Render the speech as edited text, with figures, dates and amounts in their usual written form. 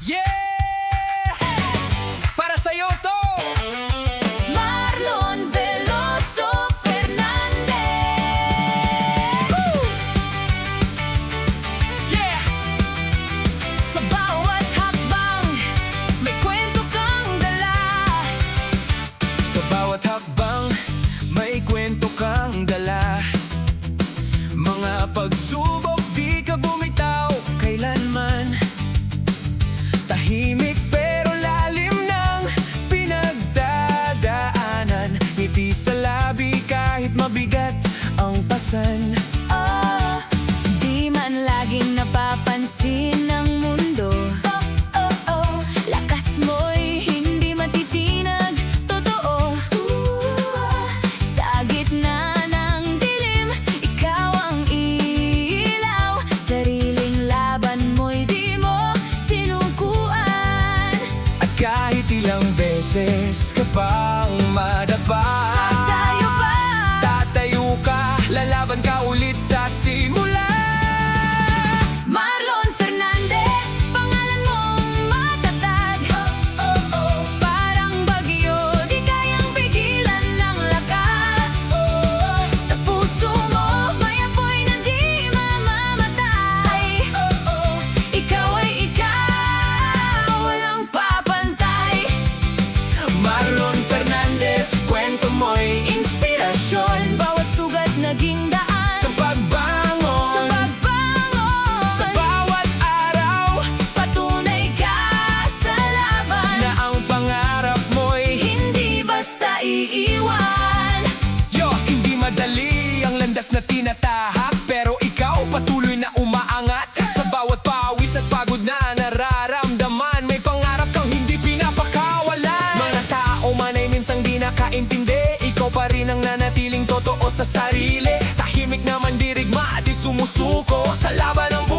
Yeah! Para sa'yo to! Marlon Veloso Fernandez. Woo! Yeah! Sa bawat hakbang, may kwento kang dala. Sa bawat hakbang, may kwento kang dala. Mga pagsubok, di ka bumitaw kailanman. Tahimik pero lalim ng pinagdadaanan. Ngiti sa labi kahit mabigat ang pasan. Oh, di man laging napapansin ng mundo. Oh, oh, oh, lakas mo'y hindi matitinag. Totoo. Sa gitna ng dilim, ikaw ang ilaw. Sariling laban mo'y di mo sinukuan. At kahit ilang beses ka pang madapa, Tayo pa. tatayo ka, lalaban ka ulit sa simula. Marlon Fernandez, pangalan mong matatag. Parang bagyo, di kayang pigilan ng lakas. Sa puso mo, may apoy na di mamamatay. Ikaw ay ikaw, walang papantay. Marlon Fernandez, kwento mo'y inspirasyon. Bawat sugat naging daan. Sa pagbangon, Sa pagbangon, sa bawat araw, patunay ka sa laban. na ang pangarap mo'y Hindi basta iiwan. yo, hindi madali ang landas na tinatahak, pero ikaw patuloy na umaangat. Sa bawat pawis at pagod na nararamdaman, may pangarap kang hindi pinapakawalan. Mga tao man ay minsang di nakaintindi, ikaw pa rin ang nanatiling totoo sa sarili. Tahimik naman dirigma, di sumusuko sa laban ng buhay.